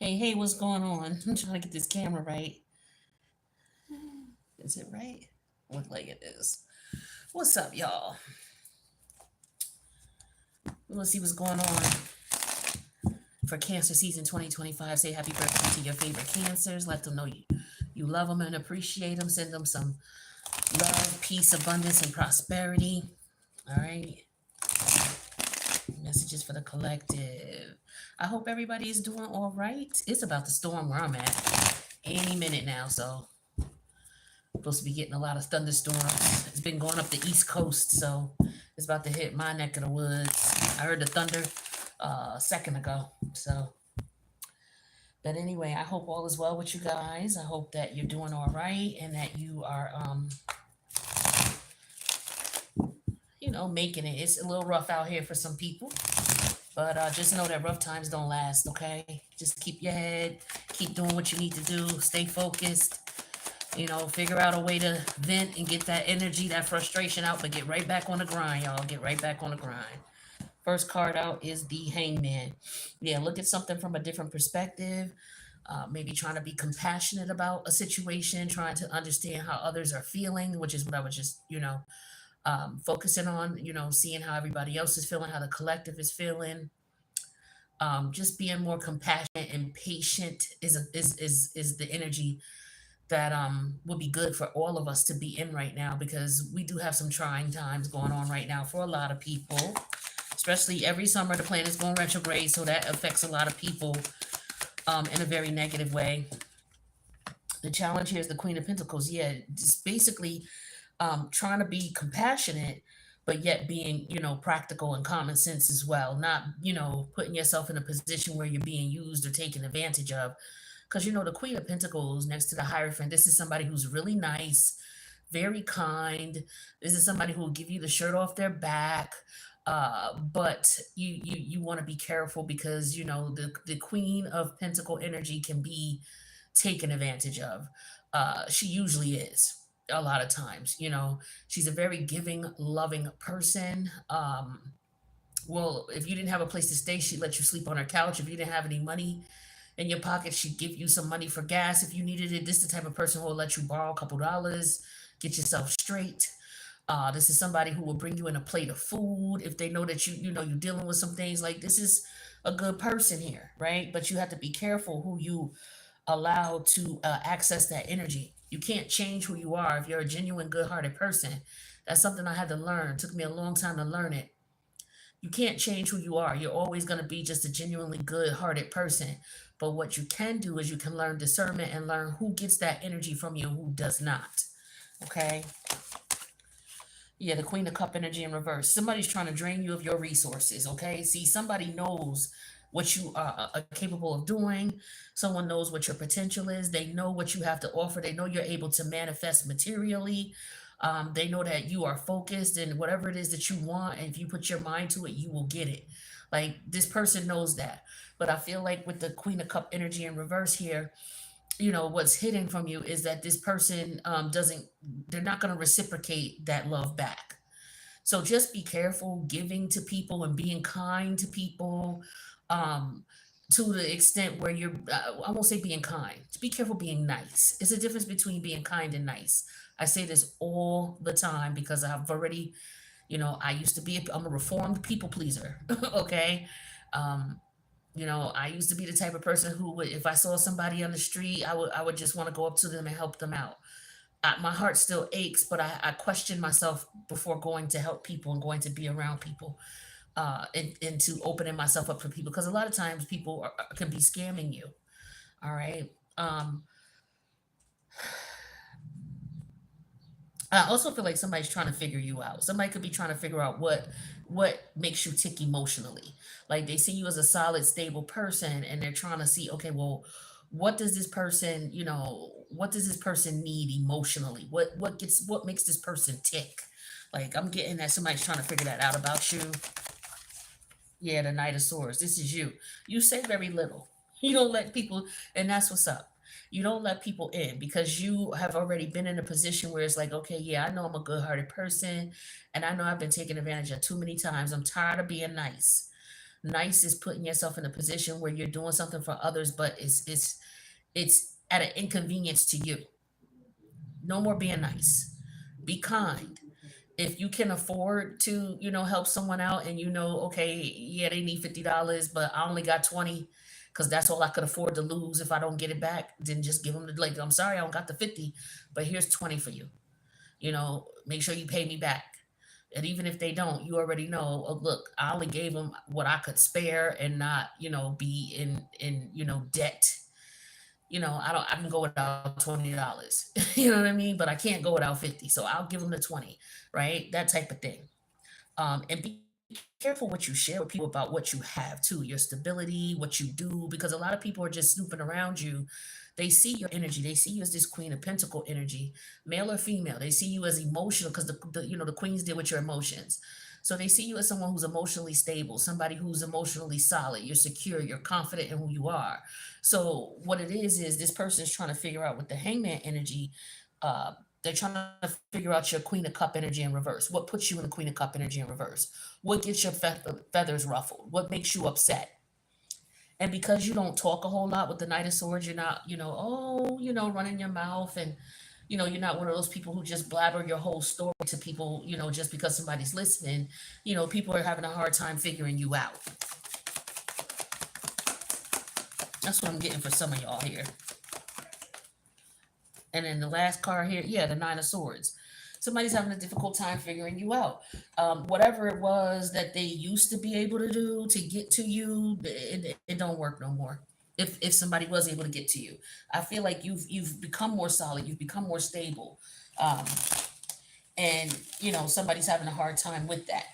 Hey, hey, what's going on? I'm trying to get this camera right. Is it right? Look like it is. What's up, y'all? Let's see what's going on for Cancer season 2025. Say happy birthday to your favorite cancers. Let them know you love them and appreciate them. Send them some love, peace, abundance, and prosperity. All right. Messages for the collective. I hope everybody is doing all right. It's about to storm where I'm at any minute now, so supposed to be getting a lot of thunderstorms. It's been going up the East Coast, so it's about to hit my neck of the woods. I heard the thunder a second ago. So, but anyway, I hope all is well with you guys. I hope that you're doing all right and that you are, making it. It's a little rough out here for some people, but just know that rough times don't last. Okay, just keep your head, keep doing what you need to do, stay focused. Figure out a way to vent and get that energy, that frustration out, but get right back on the grind, y'all. Get right back on the grind. First card out is the Hangman. Yeah, look at something from a different perspective. Maybe trying to be compassionate about a situation, trying to understand how others are feeling, which is what I was just, focusing on, seeing how everybody else is feeling, how the collective is feeling. Just being more compassionate and patient is the energy that would be good for all of us to be in right now, because we do have some trying times going on right now for a lot of people, especially every summer the planet's going retrograde, so that affects a lot of people in a very negative way. The challenge here is the Queen of Pentacles. Yeah, just basically trying to be compassionate, but yet being, practical and common sense as well. Not, putting yourself in a position where you're being used or taken advantage of. Because, the Queen of Pentacles next to the Hierophant, this is somebody who's really nice, very kind. This is somebody who will give you the shirt off their back. But you want to be careful, because, the Queen of Pentacle energy can be taken advantage of. She usually is a lot of times. She's a very giving, loving person. Well, if you didn't have a place to stay, she'd let you sleep on her couch. If you didn't have any money in your pocket, she'd give you some money for gas if you needed it. This is the type of person who will let you borrow a couple dollars, get yourself straight. This is somebody who will bring you in a plate of food if they know that you're dealing with some things. Like, this is a good person here, right? But you have to be careful who you allow to access that energy. You can't change who you are if you're a genuine, good-hearted person. That's something I had to learn. It took me a long time to learn it. You can't change who you are. You're always going to be just a genuinely good-hearted person. But what you can do is you can learn discernment and learn who gets that energy from you and who does not. Okay? Yeah, the Queen of Cup energy in reverse. Somebody's trying to drain you of your resources, okay? See, somebody knows what you are capable of doing. Someone knows what your potential is. They know what you have to offer. They know you're able to manifest materially. They know that you are focused, and whatever it is that you want, and if you put your mind to it, you will get it. Like, this person knows that. But I feel like with the Queen of Cup energy in reverse here, what's hidden from you is that this person doesn't they're not going to reciprocate that love back. So just be careful giving to people and being kind to people, um to the extent where you're, I won't say being kind, be careful being nice. It's a difference between being kind and nice. I say this all the time because I've already, I used to be I'm a reformed people pleaser. Okay. um I used to be the type of person who would, if I saw somebody on the street, I would just want to go up to them and help them out. My heart still aches, but I question myself before going to help people and going to be around people, and to opening myself up for people, because a lot of times people can be scamming you. All right. I also feel like somebody's trying to figure you out. Somebody could be trying to figure out what makes you tick emotionally. Like, they see you as a solid, stable person, and they're trying to see, okay, well, what does this person need emotionally? What makes this person tick? Like, I'm getting that somebody's trying to figure that out about you. Yeah, the Knight of Swords. This is you. You say very little. You don't let people, and that's what's up. You don't let people in because you have already been in a position where it's like, okay, yeah, I know I'm a good hearted person, and I know I've been taken advantage of too many times. I'm tired of being nice. Nice is putting yourself in a position where you're doing something for others, but it's at an inconvenience to you. No more being nice. Be kind. If you can afford to, help someone out and okay, yeah, they need $50, but I only got 20 because that's all I could afford to lose if I don't get it back, then just give them the, like, I'm sorry, I don't got the 50, but here's 20 for you. Make sure you pay me back. And even if they don't, you already know, oh, look, I only gave them what I could spare and not, be in debt. I can go without $20. You know what I mean? But I can't go without 50. So I'll give them the 20, right? That type of thing. And be careful what you share with people about what you have too, your stability, what you do, because a lot of people are just snooping around you. They see your energy. They see you as this Queen of Pentacle energy, male or female. They see you as emotional because the queens deal with your emotions. So they see you as someone who's emotionally stable, somebody who's emotionally solid. You're secure. You're confident in who you are. So what it is this person is trying to figure out with the Hangman energy. Uh, they're trying to figure out your Queen of Cup energy in reverse. What puts you in the Queen of Cup energy in reverse? What gets your feathers ruffled? What makes you upset? And because you don't talk a whole lot with the Knight of Swords, you're not, running your mouth and, you're not one of those people who just blabber your whole story to people, just because somebody's listening. People are having a hard time figuring you out. That's what I'm getting for some of y'all here. And then the last card here, yeah, the Nine of Swords. Somebody's having a difficult time figuring you out. Whatever it was that they used to be able to do to get to you, it don't work no more. If somebody was able to get to you, I feel like you've become more solid, you've become more stable, um, and somebody's having a hard time with that.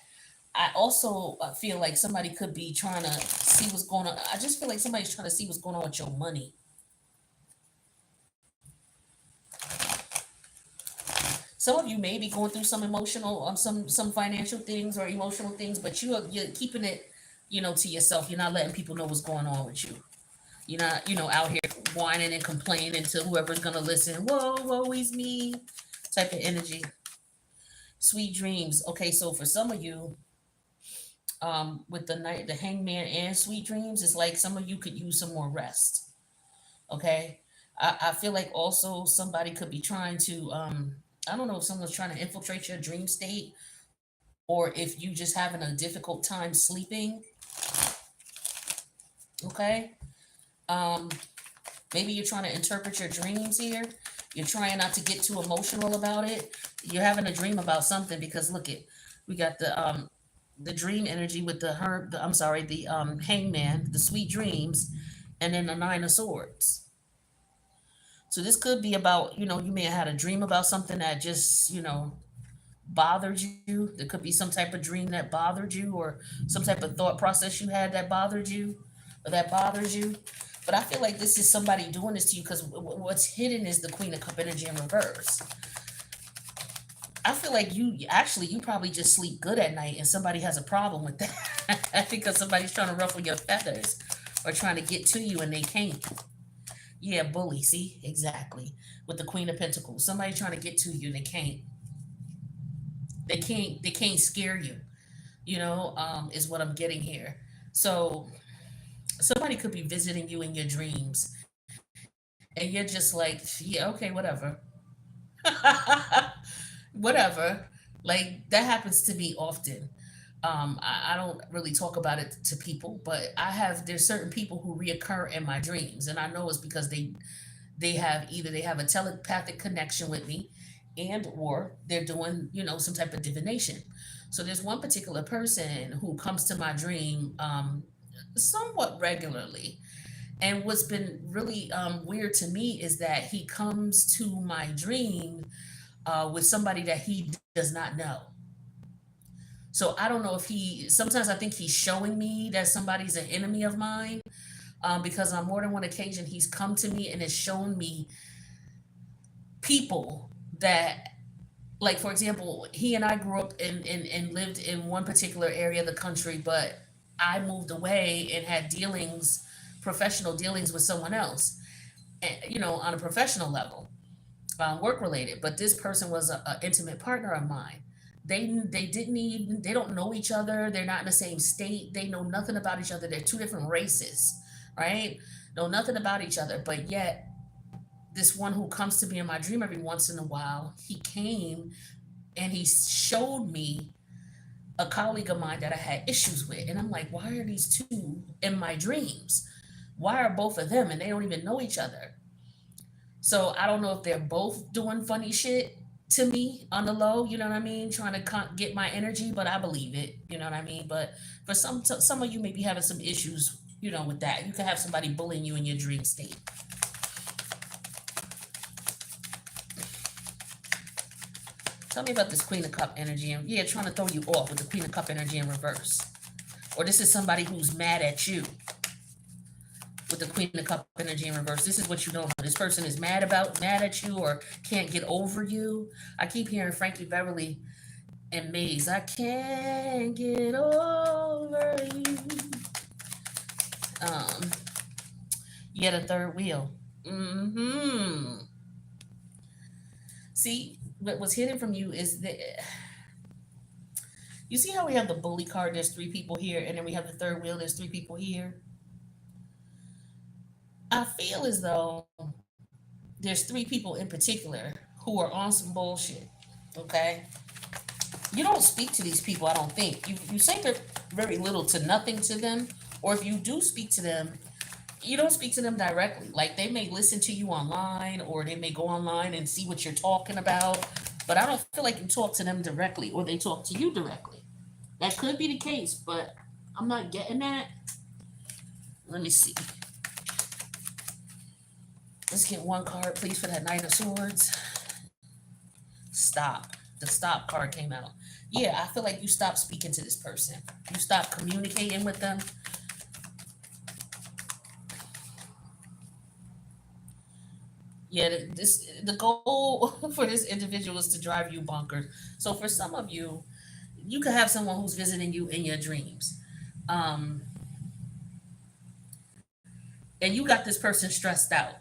I also feel like somebody could be trying to see what's going on. I just feel like somebody's trying to see what's going on with your money. Some of you may be going through some emotional, some financial things or emotional things, but you're keeping it, to yourself. You're not letting people know what's going on with you. You're not, out here whining and complaining to whoever's gonna listen. Whoa, woe is me, type of energy. Sweet dreams. Okay, so for some of you, with the hangman and sweet dreams, it's like some of you could use some more rest. Okay, I feel like also somebody could be trying to I don't know if someone's trying to infiltrate your dream state or if you just having a difficult time sleeping. Okay. Um, Maybe you're trying to interpret your dreams here. You're trying not to get too emotional about it. You're having a dream about something because look it, we got the dream energy with I'm sorry, the hangman, the sweet dreams, and then the nine of swords. So this could be about, you may have had a dream about something that just, bothered you. There could be some type of dream that bothered you or some type of thought process you had that bothered you or that bothers you. But I feel like this is somebody doing this to you because what's hidden is the Queen of Cup energy in reverse. I feel like you probably just sleep good at night and somebody has a problem with that because somebody's trying to ruffle your feathers or trying to get to you and they can't. Yeah, bully. See, exactly. With the Queen of Pentacles, somebody trying to get to you, they can't. They can't scare you. Is what I'm getting here. So somebody could be visiting you in your dreams, and you're just like, yeah, okay, whatever, whatever. Like that happens to me often. I don't really talk about it to people, but there's certain people who reoccur in my dreams, and I know it's because they have a telepathic connection with me and or they're doing some type of divination. So there's one particular person who comes to my dream somewhat regularly, and what's been really weird to me is that he comes to my dream with somebody that he does not know. So I don't know if sometimes I think he's showing me that somebody's an enemy of mine, because on more than one occasion he's come to me and has shown me people that, like, for example, he and I grew up and lived in one particular area of the country, but I moved away and had dealings, professional dealings with someone else, and, on a professional level, work related. But this person was a intimate partner of mine they don't know each other. They're not in the same state. They know nothing about each other. They're two different races, right? Know nothing about each other. But yet, this one who comes to me in my dream every once in a while, he came and he showed me a colleague of mine that I had issues with. And I'm like, why are these two in my dreams? Why are both of them and they don't even know each other? So I don't know if they're both doing funny shit to me on the low, you know what I mean? Trying to get my energy, but I believe it, you know what I mean? But for some of you may be having some issues, with that. You could have somebody bullying you in your dream state. Tell me about this Queen of Cup energy. And yeah, trying to throw you off with the Queen of Cup energy in reverse. Or this is somebody who's mad at you with the Queen of Cup energy in reverse. This is what you don't know. This person is mad at you or can't get over you. I keep hearing Frankie Beverly and Maze. I can't get over you. Yeah, the third wheel. See, what was hidden from you is that you see how we have the bully card, there's three people here, and then we have the third wheel, there's three people here. I feel as though there's three people in particular who are on some bullshit. Okay? You don't speak to these people, I don't think. You say very little to nothing to them, or if you do speak to them, you don't speak to them directly. Like they may listen to you online or they may go online and see what you're talking about, but I don't feel like you talk to them directly or they talk to you directly. That could be the case, but I'm not getting that. Let me see. Let's get one card, please, for that Knight of Swords. Stop. The stop card came out. Yeah, I feel like you stopped speaking to this person. You stopped communicating with them. Yeah, the goal for this individual is to drive you bonkers. So for some of you, you could have someone who's visiting you in your dreams, um, and you got this person stressed out,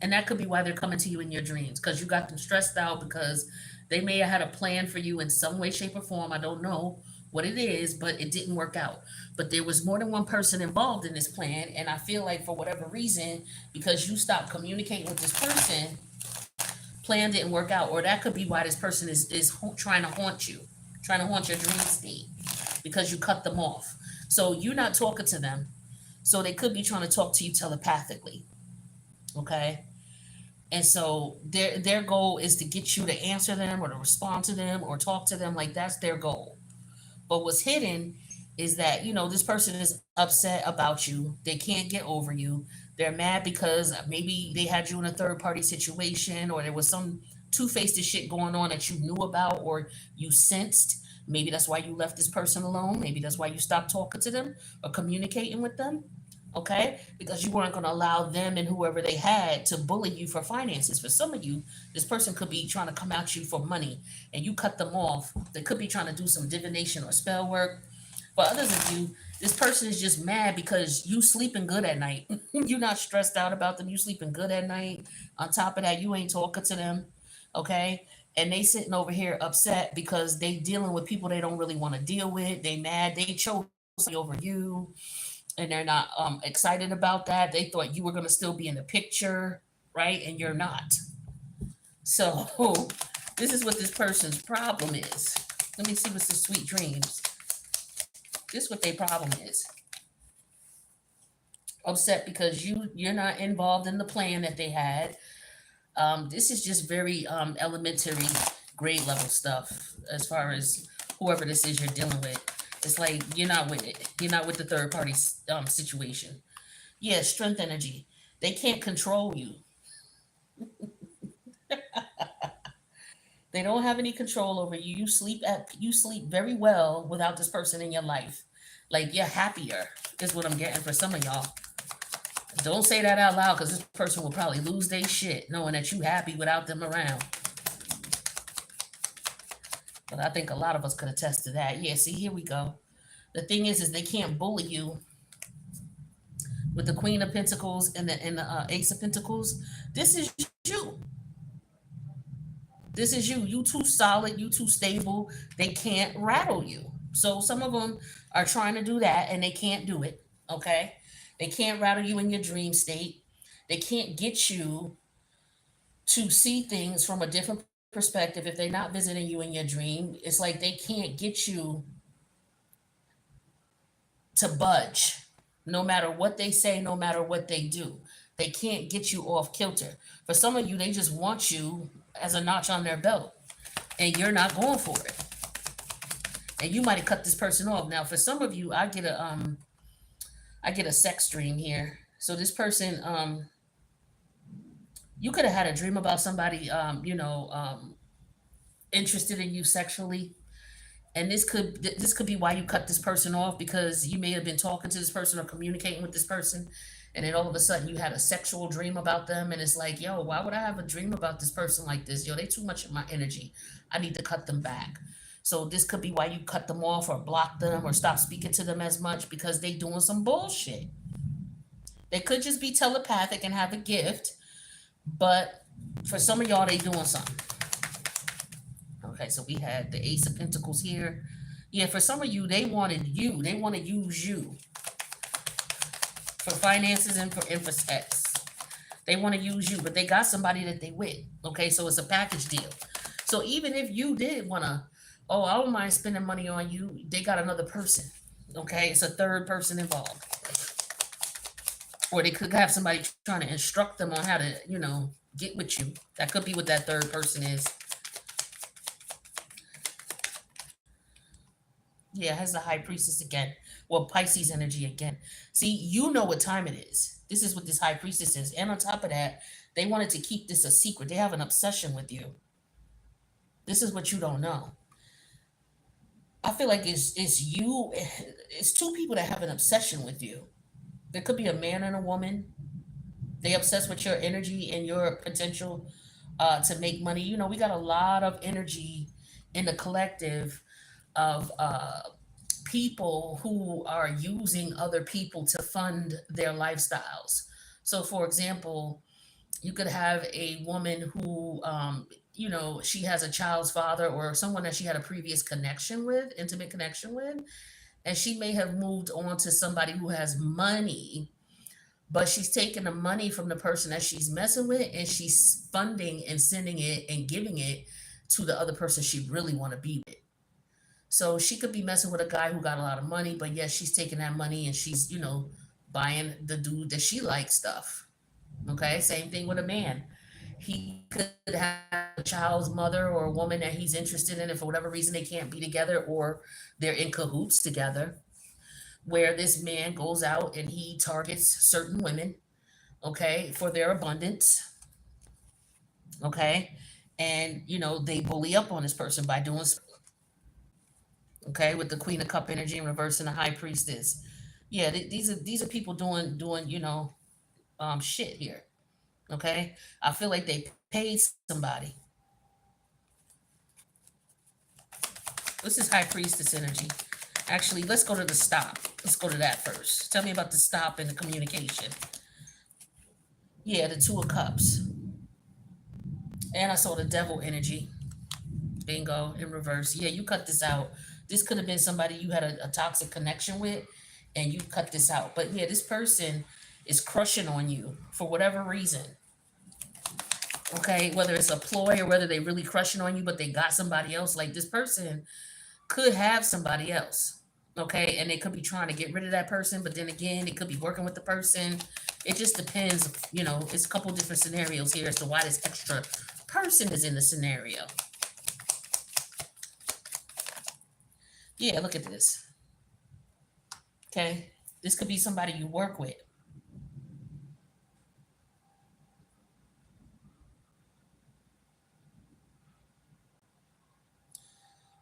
and that could be why they're coming to you in your dreams because you got them stressed out because they may have had a plan for you in some way, shape, or form. I don't know what it is, but it didn't work out. But there was more than one person involved in this plan, and I feel like for whatever reason, because you stopped communicating with this person, plan didn't work out, or that could be why this person is trying to haunt you, trying to haunt your dream state because you cut them off. So you're not talking to them, so they could be trying to talk to you telepathically. Okay, and so their goal is to get you to answer them or to respond to them or talk to them. Like that's their goal. But what's hidden is that, this person is upset about you. They can't get over you. They're mad because maybe they had you in a third party situation or there was some two faced shit going on that you knew about or you sensed. Maybe that's why you left this person alone. Maybe that's why you stopped talking to them or communicating with them. Okay? Because you weren't going to allow them and whoever they had to bully you for finances. For some of you, this person could be trying to come at you for money and you cut them off. They could be trying to do some divination or spell work. For others of you, this person is just mad because you sleeping good at night. You're not stressed out about them. You sleeping good at night. On top of that, you ain't talking to them. Okay? And they sitting over here upset because they dealing with people they don't really want to deal with. They mad. They chose over you and they're not excited about that. They thought you were going to still be in the picture, right? And you're not. So this is what this person's problem is. Let me see what's the sweet dreams. This is what their problem is. Upset because you're not involved in the plan that they had. This is just very elementary grade level stuff as far as whoever this is you're dealing with. It's like you're not with it. You're not with the third party situation. Yeah, strength energy. They can't control you. They don't have any control over you. You sleep very well without this person in your life. Like you're happier is what I'm getting for some of y'all. Don't say that out loud because this person will probably lose their shit knowing that you happy without them around. But I think a lot of us could attest to that. Yeah, see, here we go. The thing is they can't bully you with the Queen of Pentacles and the Ace of Pentacles. This is you. This is you. You too solid. You too stable. They can't rattle you. So some of them are trying to do that and they can't do it. Okay. They can't rattle you in your dream state. They can't get you to see things from a different perspective if they're not visiting you in your dream. It's like they can't get you to budge no matter what they say, no matter what they do. They can't get you off kilter. For some of you, they just want you as a notch on their belt and you're not going for it. And you might have cut this person off. Now, for some of you, I get a sex dream here. So this person, you could have had a dream about somebody, interested in you sexually, and this could be why you cut this person off, because you may have been talking to this person or communicating with this person, and then all of a sudden you had a sexual dream about them, and it's like, yo, why would I have a dream about this person like this? Yo, they too much of my energy. I need to cut them back. So this could be why you cut them off or block them or stop speaking to them as much, because they doing some bullshit. They could just be telepathic and have a gift, but for some of y'all, they doing something. Okay, so we had the Ace of Pentacles here. Yeah, for some of you, they wanted you. They want to use you for finances and for sex. They want to use you, but they got somebody that they with. Okay, so it's a package deal. So even if you did want to, oh, I don't mind spending money on you, they got another person. Okay, it's a third person involved. Or they could have somebody trying to instruct them on how to, get with you. That could be what that third person is. Yeah, it has the high priestess again. Well, Pisces energy again. See, you know what time it is. This is what this high priestess is. And on top of that, they wanted to keep this a secret. They have an obsession with you. This is what you don't know. I feel like it's you. It's two people that have an obsession with you. There could be a man and a woman. They obsessed with your energy and your potential to make money. We got a lot of energy in the collective of people who are using other people to fund their lifestyles. So, for example, you could have a woman who, she has a child's father or someone that she had a previous connection with, intimate connection with, and she may have moved on to somebody who has money, but she's taking the money from the person that she's messing with and she's funding and sending it and giving it to the other person she really want to be with. So she could be messing with a guy who got a lot of money, but yes, she's taking that money and she's, buying the dude that she likes stuff. Okay, same thing with a man. He could have a child's mother or a woman that he's interested in, and for whatever reason they can't be together or they're in cahoots together, where this man goes out and he targets certain women, okay, for their abundance, okay, and they bully up on this person by doing, okay, with the Queen of Cup energy in reverse and the High Priestess. Yeah, these are people doing shit here. Okay, I feel like they paid somebody. This is High Priestess energy. Actually, let's go to the stop. Let's go to that first. Tell me about the stop and the communication. Yeah, the Two of Cups. And I saw the Devil energy. Bingo, in reverse. Yeah, you cut this out. This could have been somebody you had a toxic connection with, and you cut this out. But yeah, this person is crushing on you for whatever reason. Okay, whether it's a ploy or whether they really crushing on you, but they got somebody else. Like this person could have somebody else. Okay, and they could be trying to get rid of that person, but then again, they could be working with the person. It just depends. It's a couple different scenarios here as to why this extra person is in the scenario. Yeah, look at this. Okay, this could be somebody you work with.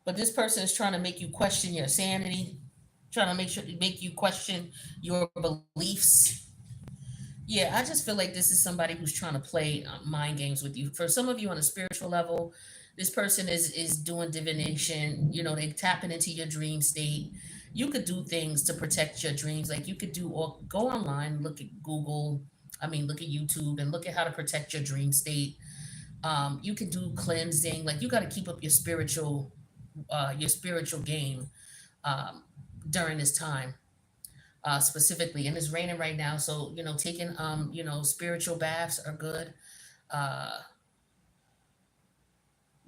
But this person is trying to make you question your sanity, trying to make you question your beliefs. Yeah, I just feel like this is somebody who's trying to play mind games with you. For some of you on a spiritual level, this person is doing divination. They tapping into your dream state. You could do things to protect your dreams. Like you could do or go online, look at Google. I mean, look at YouTube and look at how to protect your dream state. You can do cleansing. Like you got to keep up your spiritual game um, during this time, specifically. And it's raining right now, so taking spiritual baths are good. Uh,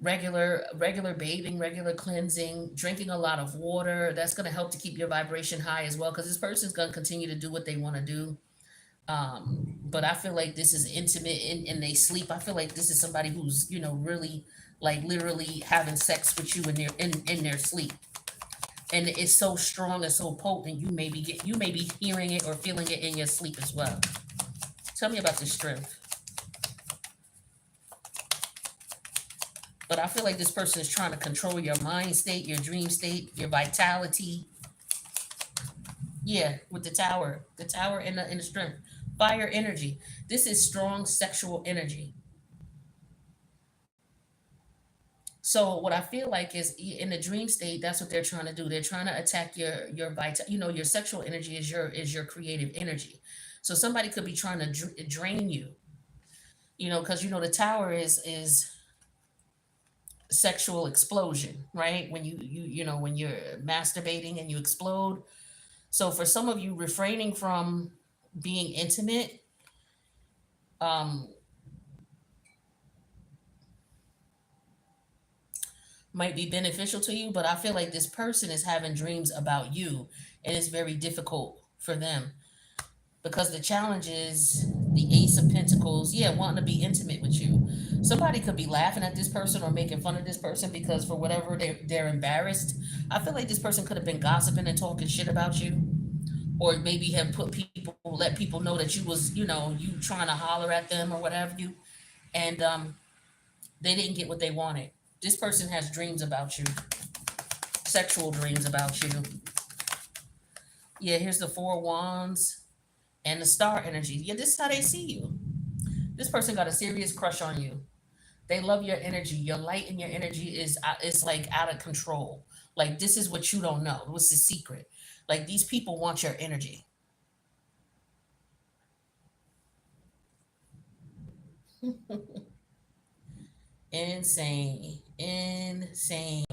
regular bathing, regular cleansing, drinking a lot of water. That's going to help to keep your vibration high as well, because this person's going to continue to do what they want to do. But I feel like this is intimate and they sleep. I feel like this is somebody who's really like literally having sex with you in their sleep, and it's so strong and so potent. You may be hearing it or feeling it in your sleep as well. Tell me about this strength. But I feel like this person is trying to control your mind state, your dream state, your vitality. Yeah, with the tower and the strength, fire energy. This is strong sexual energy. So what I feel like is in the dream state, that's what they're trying to do. They're trying to attack your vital. Your sexual energy is your creative energy. So somebody could be trying to drain you. Because the tower is sexual explosion, right? When when you're masturbating and you explode. So for some of you, refraining from being intimate um, might be beneficial to you, but I feel like this person is having dreams about you, and it's very difficult for them because the challenge is the Ace of Pentacles. Yeah, wanting to be intimate with you. Somebody could be laughing at this person or making fun of this person because for whatever they're embarrassed. I feel like this person could have been gossiping and talking shit about you, or maybe have let people know that you trying to holler at them or whatever you, and they didn't get what they wanted. This person has dreams about you, sexual dreams about you. Yeah, here's the Four Wands and the Star energy. Yeah, this is how they see you. This person got a serious crush on you. They love your energy. Your light and your energy is like out of control. Like this is what you don't know. What's the secret? Like these people want your energy. Insane. Insane.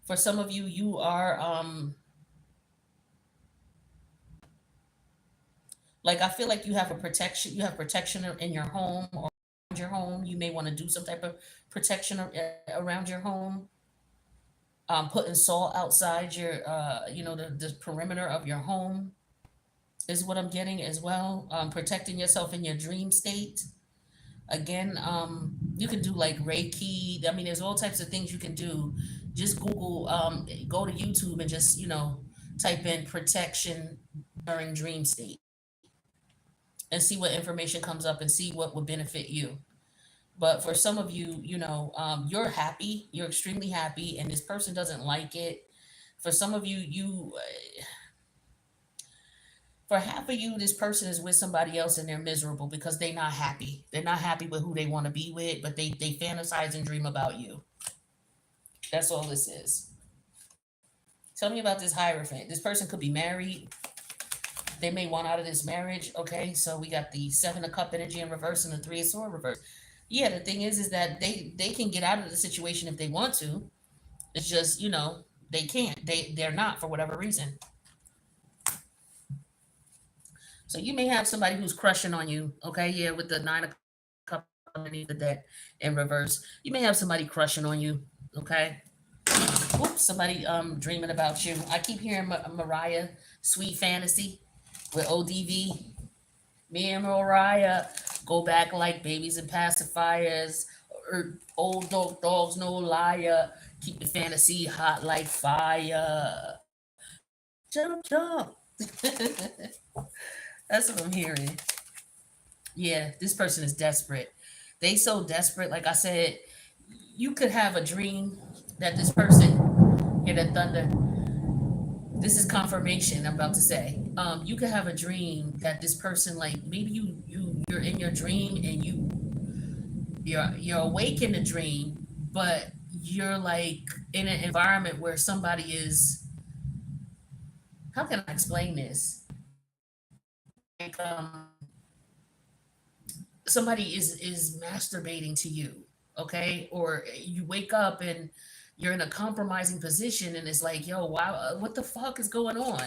For some of you, you are like I feel like you have protection in your home or around your home. You may want to do some type of protection around your home. Putting salt outside the perimeter of your home is what I'm getting as well. Protecting yourself in your dream state. Again, you can do like Reiki. I mean, there's all types of things you can do. Just Google, go to YouTube and just, type in protection during dream state and see what information comes up and see what would benefit you. But for some of you, you're happy, you're extremely happy, and this person doesn't like it. For some of you, for half of you, this person is with somebody else and they're miserable because they're not happy. They're not happy with who they want to be with, but they fantasize and dream about you. That's all this is. Tell me about this Hierophant. This person could be married. They may want out of this marriage. Okay, so we got the Seven of Cup energy in reverse and the Three of Sword reverse. Yeah, the thing is that they can get out of the situation if they want to. It's just they can't. They're not for whatever reason. So you may have somebody who's crushing on you. Okay, yeah, with the Nine of Cup underneath the deck in reverse, you may have somebody crushing on you. Okay. Oops, somebody dreaming about you. I keep hearing Mariah, Sweet Fantasy with ODV. Me and Mariah go back like babies and pacifiers. Or old dogs, no liar. Keep the fantasy hot like fire. Jump, jump. That's what I'm hearing. Yeah, this person is desperate. They so desperate. Like I said, you could have a dream that this person, hear that thunder. This is confirmation. I'm about to say. You could have a dream that this person, like maybe you're in your dream and you're awake in the dream, but you're like in an environment where somebody is. How can I explain this? Like somebody is masturbating to you. okay? Or you wake up and you're in a compromising position and it's like, yo, wow, what the fuck is going on?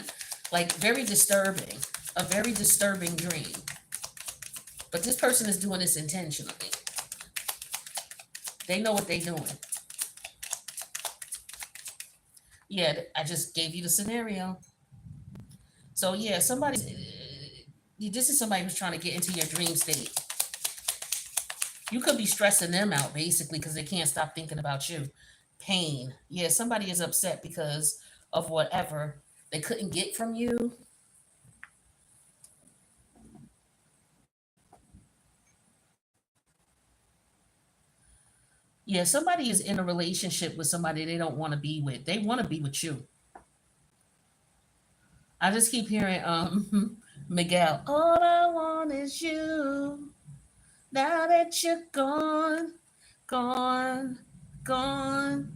Like, very disturbing, a very disturbing dream. But this person is doing this intentionally. They know what they're doing. Yeah, I just gave you the scenario. So yeah, this is somebody who's trying to get into your dream state. You could be stressing them out basically because they can't stop thinking about you. Pain. Yeah, somebody is upset because of whatever they couldn't get from you. Yeah, somebody is in a relationship with somebody they don't want to be with. They want to be with you. I just keep hearing Miguel. All I want is you. Now that you're gone, gone, gone.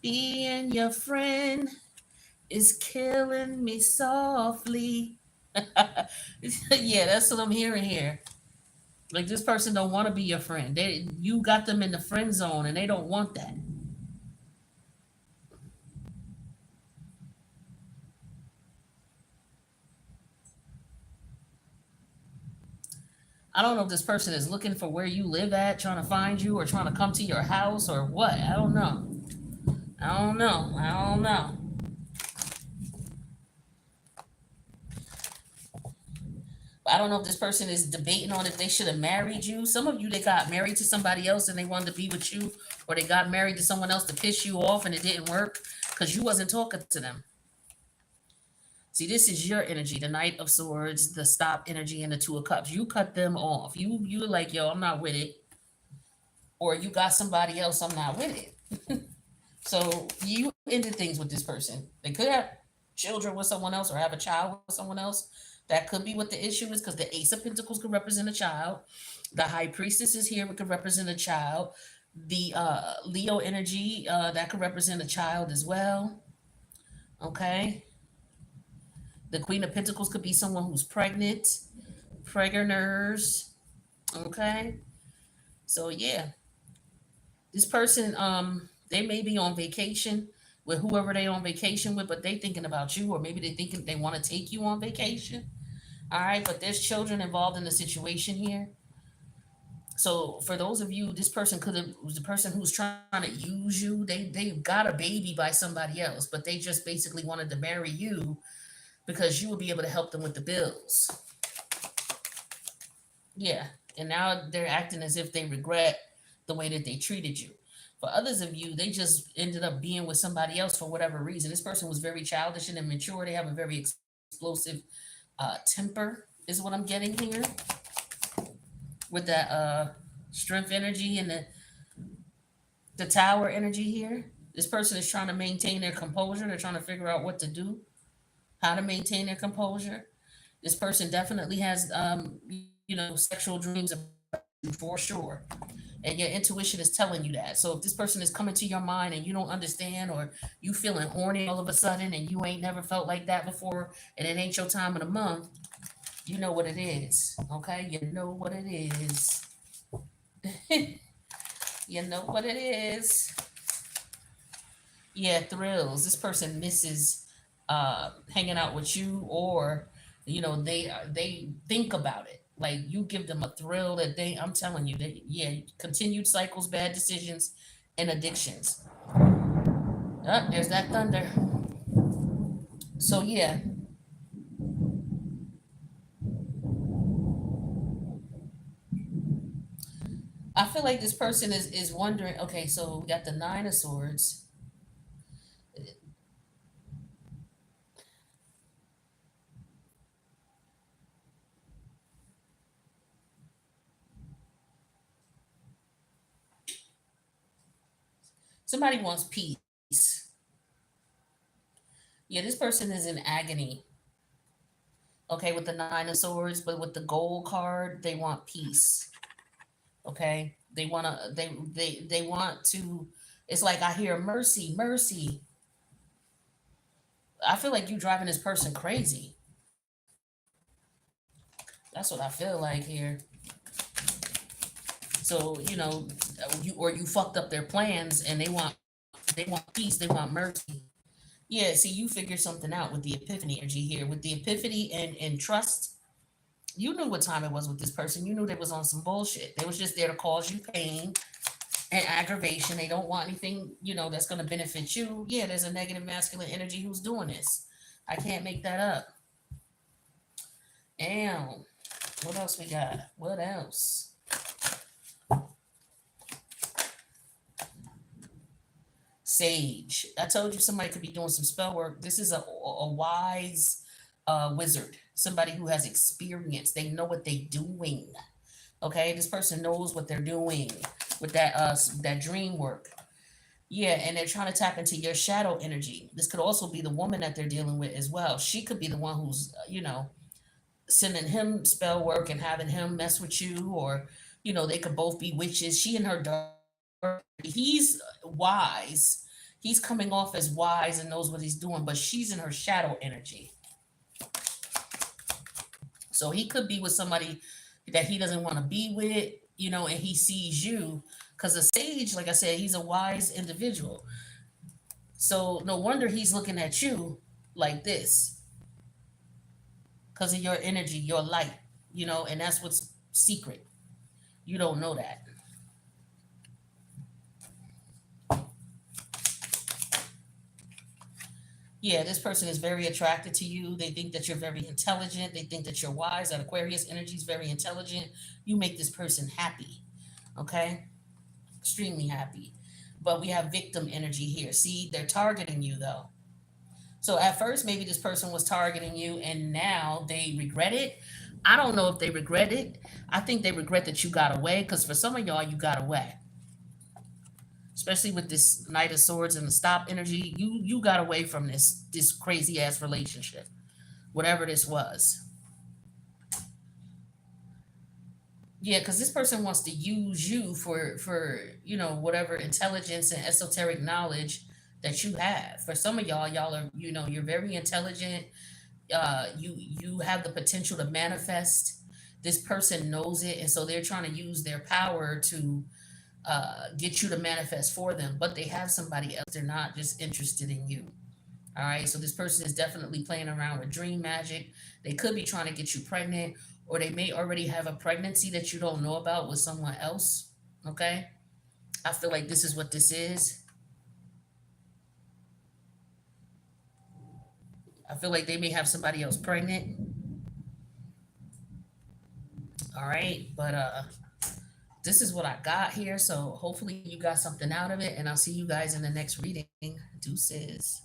Being your friend is killing me softly. Yeah, that's what I'm hearing here. Like, this person don't want to be your friend. You got them in the friend zone and they don't want that. I don't know if this person is looking for where you live at, trying to find you, or trying to come to your house, or what. I don't know. I don't know. I don't know. I don't know if this person is debating on if they should have married you. Some of you, they got married to somebody else and they wanted to be with you, or they got married to someone else to piss you off and it didn't work because you wasn't talking to them. See, this is your energy, the Knight of Swords, the Stop energy, and the Two of Cups. You cut them off. You like, yo, I'm not with it, or you got somebody else, I'm not with it. So you ended things with this person. They could have children with someone else or have a child with someone else. That could be what the issue is, because the Ace of Pentacles could represent a child. The High Priestess is here, it could represent a child. The Leo energy, that could represent a child as well. Okay. The Queen of Pentacles could be someone who's pregnant, pregners. Okay. So yeah, this person, they may be on vacation with whoever they on vacation with, but they thinking about you, or maybe they thinking they want to take you on vacation. All right, but there's children involved in the situation here. So for those of you, this person could have was the person who's trying to use you. They got a baby by somebody else, but they just basically wanted to marry you because you would be able to help them with the bills. Yeah, and now they're acting as if they regret the way that they treated you. For others of you, they just ended up being with somebody else for whatever reason. This person was very childish and immature. They have a very explosive temper, is what I'm getting here with that strength energy and the tower energy here. This person is trying to maintain their composure. They're trying to figure out what to do, how to maintain their composure. This person definitely has, sexual dreams for sure. And your intuition is telling you that. So if this person is coming to your mind and you don't understand, or you feeling horny all of a sudden and you ain't never felt like that before, and it ain't your time of the month, you know what it is. Okay? You know what it is. You know what it is. Yeah, thrills. This person misses hanging out with you, or they think about it. Like, you give them a thrill that they. I'm telling you that, yeah, continued cycles, bad decisions, and addictions. Oh, there's that thunder. So yeah, I feel like this person is wondering. Okay, so we got the Nine of Swords. Somebody wants peace. Yeah, this person is in agony. Okay, with the Nine of Swords, but with the Gold card, they want peace. Okay, they want to. It's like I hear mercy, mercy. I feel like you driving this person crazy. That's what I feel like here. So, you fucked up their plans, and they want peace, they want mercy. Yeah, see, you figure something out with the epiphany energy here. With the epiphany and trust, you knew what time it was with this person. You knew they was on some bullshit. They was just there to cause you pain and aggravation. They don't want anything, that's gonna benefit you. Yeah, there's a negative masculine energy who's doing this. I can't make that up. Damn. What else we got? What else? Sage. I told you somebody could be doing some spell work. This is a wise wizard, somebody who has experience. They know what they're doing. Okay, this person knows what they're doing with that dream work. Yeah, and they're trying to tap into your shadow energy. This could also be the woman that they're dealing with as well. She could be the one who's sending him spell work and having him mess with you, or they could both be witches. She and her daughter. He's wise. He's coming off as wise and knows what he's doing, but she's in her shadow energy. So he could be with somebody that he doesn't want to be with, and he sees you. Because a sage, like I said, he's a wise individual. So no wonder he's looking at you like this because of your energy, your light, and that's what's secret. You don't know that. Yeah, this person is very attracted to you. They think that you're very intelligent. They think that you're wise. That Aquarius energy is very intelligent. You make this person happy. Okay? Extremely happy. But we have victim energy here. See, they're targeting you though. So at first, maybe this person was targeting you and now they regret it. I don't know if they regret it. I think they regret that you got away because for some of y'all, you got away. Especially with this Knight of Swords and the stop energy, you got away from this crazy ass relationship, whatever this was. Yeah, because this person wants to use you for whatever intelligence and esoteric knowledge that you have. For some of y'all are you're very intelligent. You have the potential to manifest. This person knows it, and so they're trying to use their power to get you to manifest for them. But they have somebody else. They're not just interested in you. All right. So this person is definitely playing around with dream magic. They could be trying to get you pregnant, or they may already have a pregnancy that you don't know about with someone else. Okay. I feel like this is what this is. I feel like they may have somebody else pregnant. All right. But this is what I got here. So hopefully you got something out of it. And I'll see you guys in the next reading. Deuces.